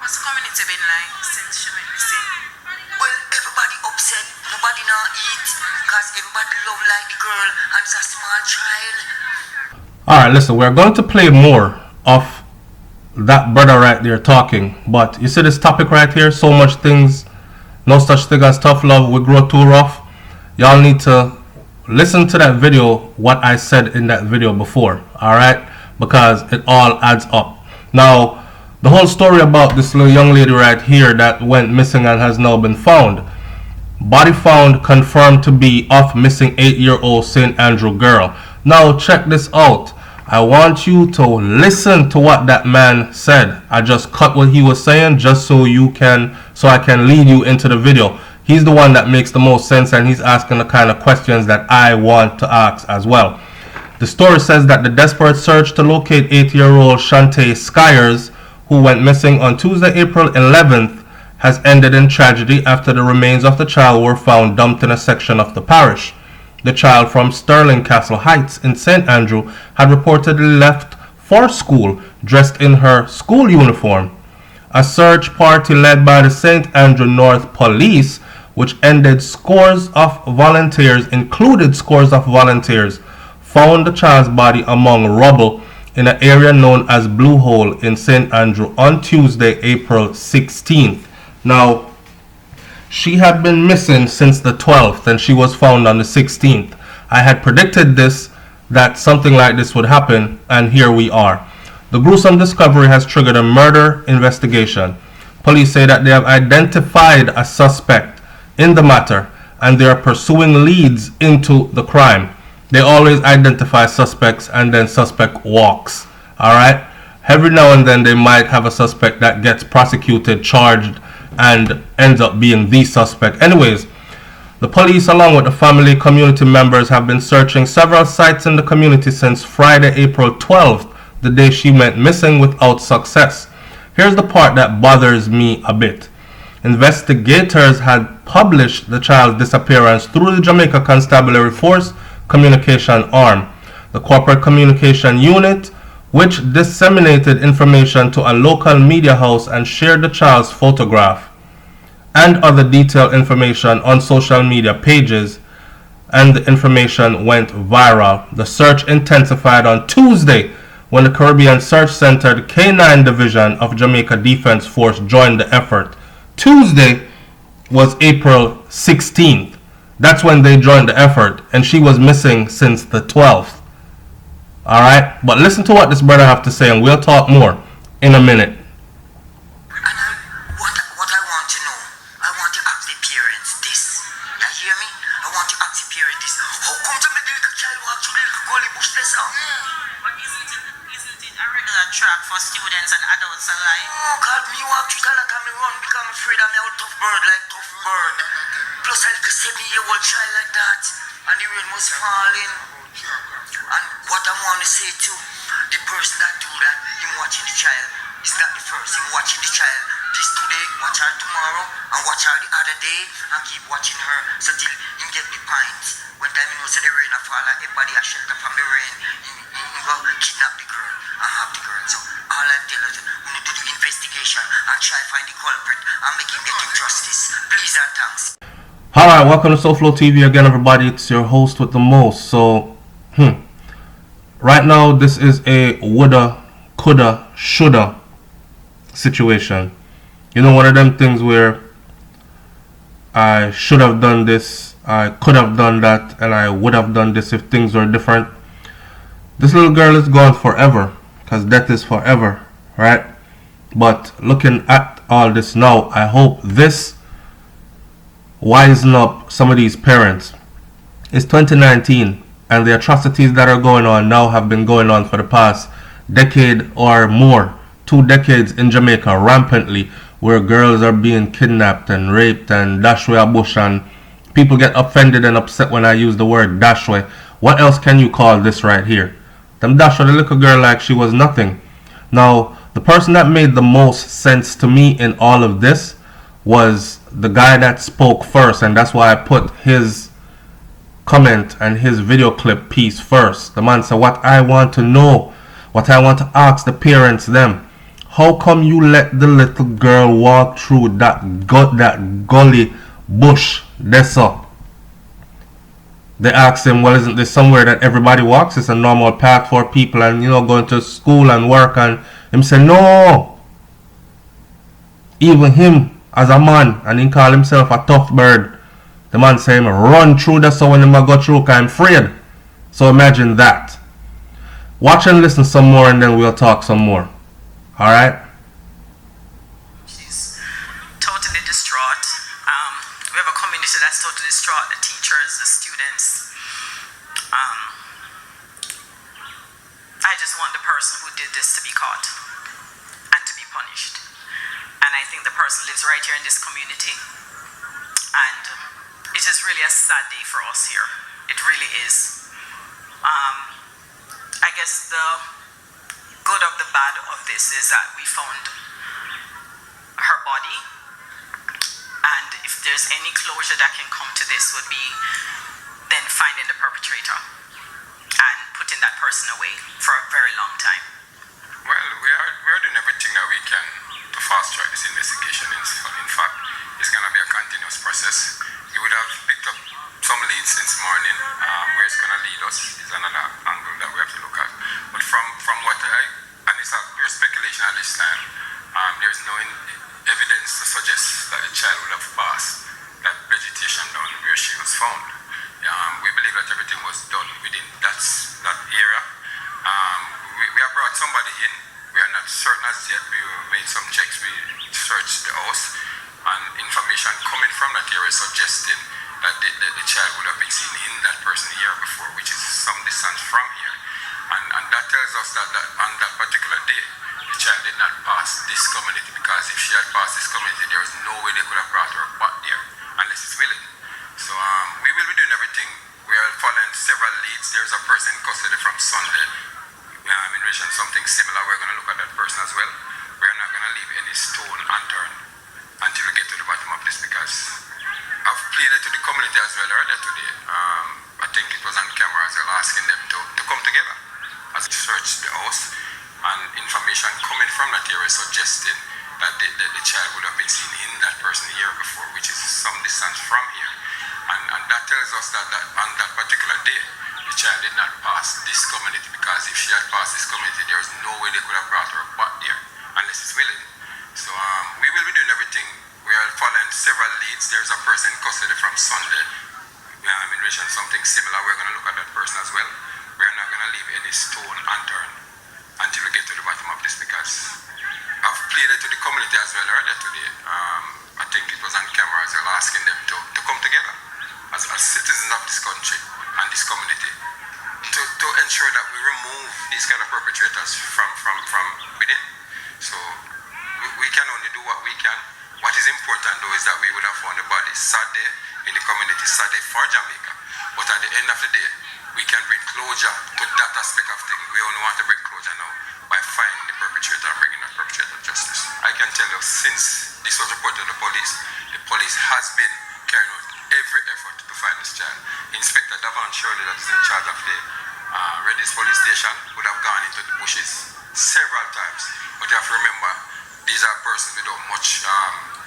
What's the community been like since she went missing? Well, everybody upset, nobody now eat, because everybody love like the girl, and it's a small child. Alright, listen, we're going to play more of that brother right there talking, but you see this topic right here, so much things, no such thing as tough love, we grow too rough. Y'all need to listen to that video, what I said in that video before, alright, because it all adds up. Now, the whole story about this little young lady right here that went missing and has now been found. Body found confirmed to be of missing 8-year-old St. Andrew girl. Now check this out. I want you to listen to what that man said. I just cut what he was saying just so I can lead you into the video. He's the one that makes the most sense, and he's asking the kind of questions that I want to ask as well. The story says that the desperate search to locate 8-year-old Shante Skyer, who went missing on Tuesday, April 11th, has ended in tragedy after the remains of the child were found dumped in a section of the parish. The child from Sterling Castle Heights in St. Andrew had reportedly left for school dressed in her school uniform. A search party led by the St. Andrew North Police, which included scores of volunteers, found the child's body among rubble in an area known as Blue Hole in St. Andrew on Tuesday, April 16th. Now, she had been missing since the 12th and she was found on the 16th. I had predicted that something like this would happen, and here we are. The gruesome discovery has triggered a murder investigation. Police say that they have identified a suspect in the matter and they are pursuing leads into the crime. They always identify suspects and then suspect walks. Alright? Every now and then they might have a suspect that gets prosecuted, charged, and ends up being the suspect. Anyways, the police along with the family community members have been searching several sites in the community since Friday, April 12th, the day she went missing, without success. Here's the part that bothers me a bit. Investigators had published the child's disappearance through the Jamaica Constabulary Force Communication Arm, the corporate communication unit, which disseminated information to a local media house and shared the child's photograph and other detailed information on social media pages, and the information went viral. The search intensified on Tuesday when the Caribbean Search Center, the K9 Division of Jamaica Defense Force, joined the effort. Tuesday was April 16th. That's when they joined the effort, and she was missing since the 12th. Alright, but listen to what this brother have to say, and we'll talk more in a minute. And what I want to know, I want to ask the parents this. You hear me? I want to ask the parents this. How come to make the little child walk through the little gully bush there, sir? But isn't it a regular track for students and adults alike? Oh, God, me walk through a lot of me run because I'm afraid I'm a tough bird, like tough bird. Plus a little 7-year-old child like that, and the rain was falling. And what I want to say to the person that do that, him watching the child, is not the first. Him watching the child this today, watch her tomorrow, and watch her the other day, and keep watching her so till him get the pints. When time he knows that the rain a fall and everybody a shelter from the rain, him go kidnap the girl and have the girl. So all I tell you, we need to do the investigation and try find the culprit and make him get him justice. Please and thanks. Alright, welcome to SouFLoTV again, everybody. It's your host with the most. So, right now this is a woulda, coulda, shoulda situation. You know, one of them things where I should have done this, I could have done that, and I would have done this if things were different. This little girl is gone forever, because death is forever, right? But looking at all this now, I hope this wisen up some of these parents. It's 2019, and the atrocities that are going on now have been going on for the past decade or more. 2 decades in Jamaica rampantly, where girls are being kidnapped and raped and dashed away a bush, and people get offended and upset when I use the word dash away. What else can you call this right here? Them dash away the little girl like she was nothing. Now, the person that made the most sense to me in all of this was the guy that spoke first, and that's why I put his comment and his video clip piece first. The man said, what I want to know, what I want to ask the parents them, How come you let the little girl walk through that gully bush? That's all. They asked him, well, isn't this somewhere that everybody walks? It's a normal path for people and, going to school and work. And him said, no. Even him, as a man, and he call himself a tough bird. The man say him run through the so when him go through, cause I'm afraid. So imagine that. Watch and listen some more and then we'll talk some more. Alright? She's totally distraught. We have a community that's totally distraught. The teachers, the students. I just want the person who did this to be caught and to be punished. And I think the person lives right here in this community. And it is really a sad day for us here. It really is. I guess the good of the bad of this is that we found her body, and if there's any closure that can come to this would be then finding the perpetrator and putting that person away for a very long time. Well, we are doing everything that we can to fast track this investigation. In fact, it's going to be a continuous process. We would have picked up some leads since morning. Where it's going to lead us is another angle that we have to look at. But from what and it's a pure speculation at this time, there's no evidence to suggest that the child would have passed that vegetation down where she was found. We believe that everything was done within that area. We have brought somebody in. We are not certain as yet. We made some checks. We searched the house, and information coming from that area suggesting that the child would have been seen in that person the year before, which is some distance from here. And that tells us that on that particular day, the child did not pass this community, because if she had passed this community, there was no way they could have brought her back there unless it's willing. So we will be doing everything. We are following several leads. There's a person in custody from Sunday. In relation to something similar, we're going to look at that person as well. We're not going to leave any stone unturned until we get to the bottom of this, because I've pleaded to the community as well earlier today. I think it was on camera as well, asking them to come together as we search the house, and information coming from that area suggesting that the child would have been seen in that person the year before, which is some distance from here. And that tells us that on that particular day, the child did not pass this community, because if she had passed this community, there was no way they could have brought her back there unless it's willing. So we will be doing everything. We are following several leads. There's a person in custody from Sunday. In relation to something similar, we're going to look at that person as well. We are not going to leave any stone unturned until we get to the bottom of this, because I've pleaded to the community as well earlier today. I think it was on camera as well, asking them to come together as citizens of this country and this community to ensure that we remove these kind of perpetrators from within. So we can only do what we can. What is important though is that we would have found the body Saturday in the community, Saturday for Jamaica. But at the end of the day, we can bring closure to that aspect of things. We only want to bring closure now by finding the perpetrator and bringing that perpetrator to justice. I can tell you, since this was reported to the police has been carrying out every effort to find this child. Inspector Davon Shirley, that is in charge of the Redis police station, would have gone into the bushes several times. But you have to remember, these are persons without much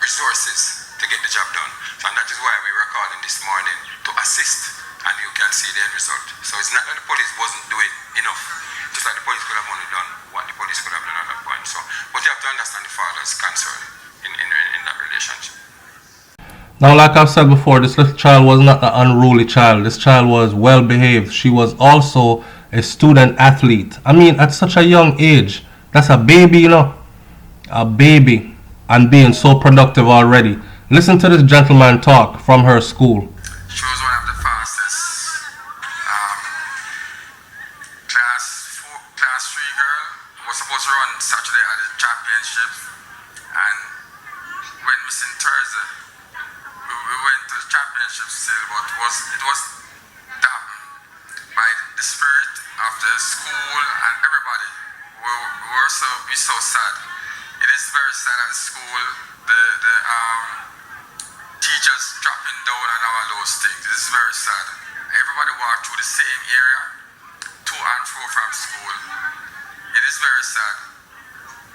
resources to get the job done. So, and that is why we were calling this morning to assist, and you can see the end result. So it's not that the police wasn't doing enough, just like the police could have only done what the police could have done at that point. So, but you have to understand the father's concern in that relationship. Now, like I've said before, this little child was not an unruly child. This child was well behaved. She was also a student athlete. I mean, at such a young age, that's a baby, a baby, and being so productive already. Listen to this gentleman talk from her school. She was one of the fastest class 3 girl. Was supposed to run Saturday at the championship, and went missing Thursday. We went to the championship still, but it was dampened by the spirit of the school and everybody. We so sad. It is very sad at the school. The teachers dropping down and all those things. It is very sad. Everybody walked through the same area, to and fro from school. It is very sad.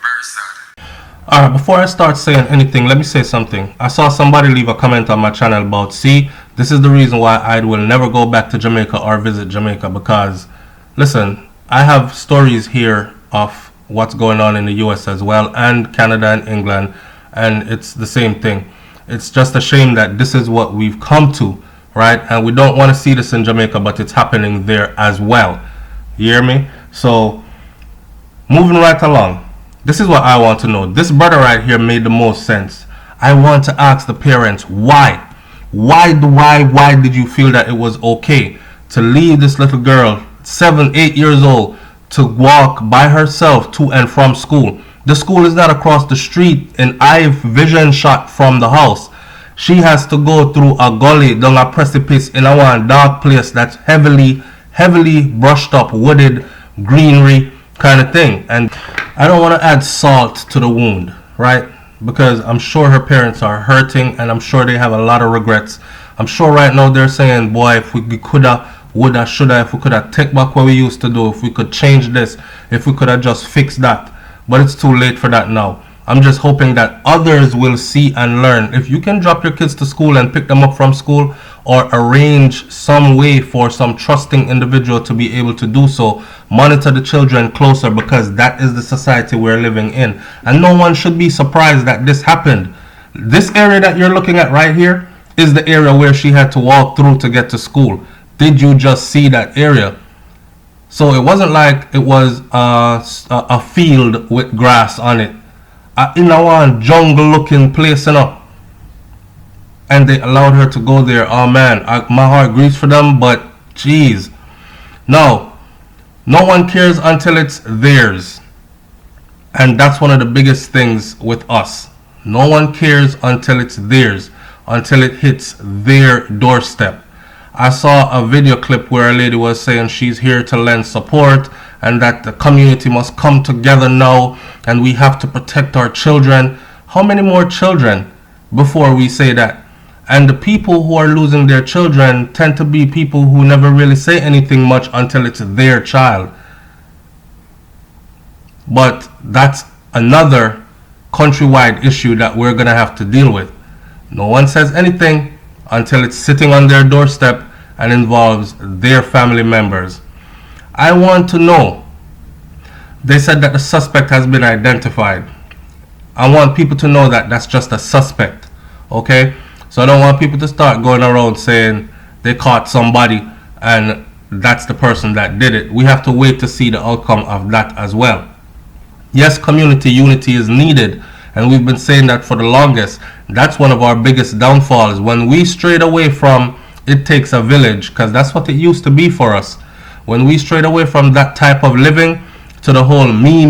Very sad. Alright, before I start saying anything, let me say something. I saw somebody leave a comment on my channel about, see, this is the reason why I will never go back to Jamaica or visit Jamaica, because, listen, I have stories here of what's going on in the US as well, and Canada and England, and it's the same thing. It's just a shame that this is what we've come to, right? And we don't want to see this in Jamaica, but it's happening there as well. You hear me? So, moving right along. This is what I want to know. This brother right here made the most sense. I want to ask the parents why. Why did you feel that it was okay to leave this little girl, 7, 8 years old, to walk by herself to and from school? The school is not across the street in eye vision shot from the house. She has to go through a gully, down a precipice in a one dark place that's heavily brushed up, wooded, greenery kind of thing. And I don't want to add salt to the wound, right? Because I'm sure her parents are hurting, and I'm sure they have a lot of regrets. I'm sure right now they're saying, boy, if we coulda, woulda, shoulda, if we coulda take back what we used to do, if we could change this, if we coulda just fixed that. But it's too late for that now. I'm just hoping that others will see and learn. If you can drop your kids to school and pick them up from school, or arrange some way for some trusting individual to be able to do so, monitor the children closer, because that is the society we're living in. And no one should be surprised that this happened. This area that you're looking at right here is the area where she had to walk through to get to school. Did you just see that area? So it wasn't like it was a field with grass on it. In a one jungle looking place, you know. And they allowed her to go there. Oh man, my heart grieves for them, but jeez. No one cares until it's theirs. And that's one of the biggest things with us. No one cares until it's theirs, until it hits their doorstep. I saw a video clip where a lady was saying she's here to lend support, and that the community must come together now, and we have to protect our children. How many more children before we say that? And the people who are losing their children tend to be people who never really say anything much until it's their child. But that's another countrywide issue that we're going to have to deal with. No one says anything until it's sitting on their doorstep and involves their family members. I want to know. They said that the suspect has been identified. I want people to know that that's just a suspect. Okay? So I don't want people to start going around saying they caught somebody and that's the person that did it. We have to wait to see the outcome of that as well. Yes, community unity is needed, and we've been saying that for the longest. That's one of our biggest downfalls. When we strayed away from it takes a village, because that's what it used to be for us. When we strayed away from that type of living to the whole me,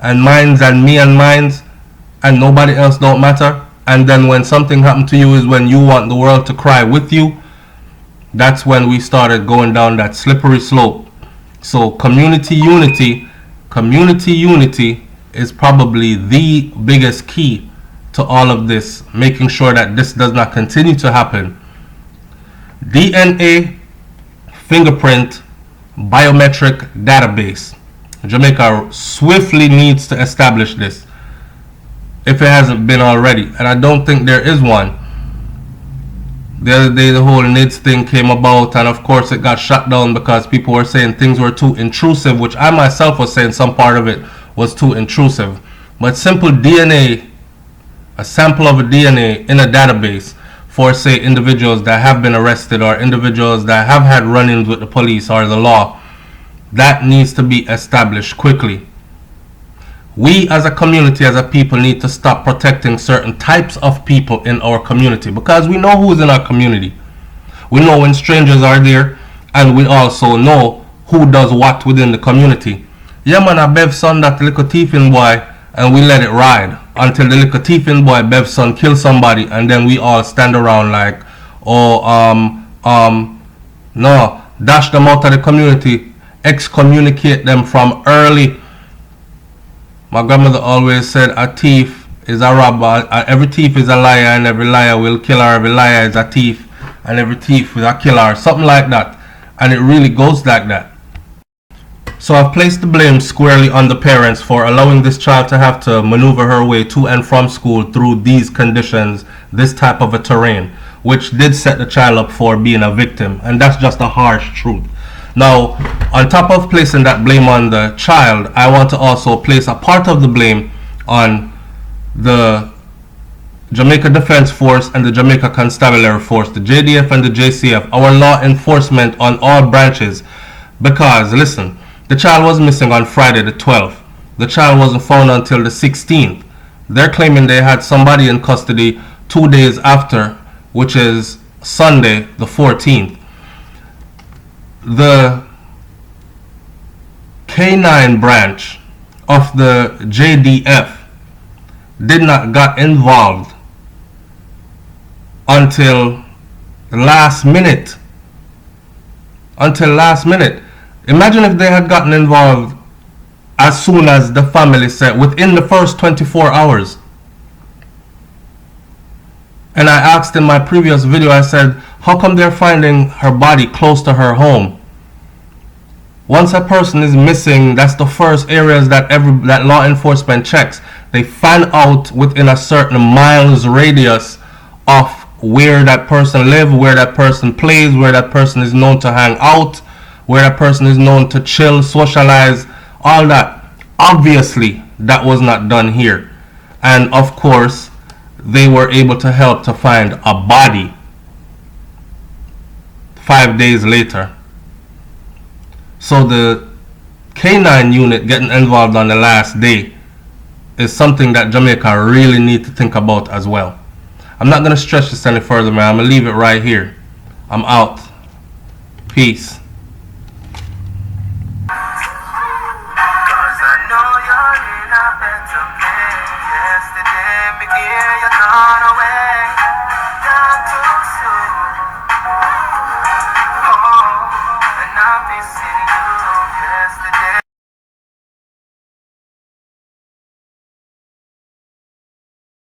and mines and me and mines, and nobody else don't matter. And then when something happened to you is when you want the world to cry with you. That's when we started going down that slippery slope. So community unity is probably the biggest key to all of this, making sure that this does not continue to happen. DNA, fingerprint, biometric database. Jamaica swiftly needs to establish this, if it hasn't been already, and I don't think there is one. The other day the whole NIDS thing came about, and of course it got shut down because people were saying things were too intrusive, which I myself was saying some part of it was too intrusive. But simple DNA, a sample of a DNA in a database for, say, individuals that have been arrested or individuals that have had run-ins with the police or the law, that needs to be established quickly. We as a community, as a people, need to stop protecting certain types of people in our community, because we know who's in our community. We know when strangers are there, and we also know who does what within the community. Yeah man, I Bev son that little thiefing boy, and we let it ride until the little thiefing boy Bev son kill somebody, and then we all stand around like, oh no, dash them out of the community, excommunicate them from early. My grandmother always said a thief is a robber, every thief is a liar, and every liar will kill her, every liar is a thief, and every thief is a killer, something like that. And it really goes like that. So I've placed the blame squarely on the parents for allowing this child to have to maneuver her way to and from school through these conditions, this type of a terrain, which did set the child up for being a victim, and that's just a harsh truth. Now, on top of placing that blame on the child, I want to also place a part of the blame on the Jamaica Defense Force and the Jamaica Constabulary Force, the JDF and the JCF, our law enforcement on all branches. Because, listen, the child was missing on Friday the 12th. The child wasn't found until the 16th. They're claiming they had somebody in custody 2 days after, which is Sunday the 14th. The K9 branch of the JDF did not get involved until last minute. Imagine if they had gotten involved as soon as the family said, within the first 24 hours. And I asked in my previous video, I said, how come they're finding her body close to her home? Once a person is missing, that's the first areas that law enforcement checks. They find out within a certain miles radius of where that person lives, where that person plays, where that person is known to hang out, where that person is known to chill, socialize, all that. Obviously, that was not done here. And of course, they were able to help to find a body 5 days later. So the K9 unit getting involved on the last day is something that Jamaica really need to think about as well. I'm not going to stretch this any further, man. I'm going to leave it right here. I'm out. Peace. Cause I know you're in a better place. Yesterday, me hear you gone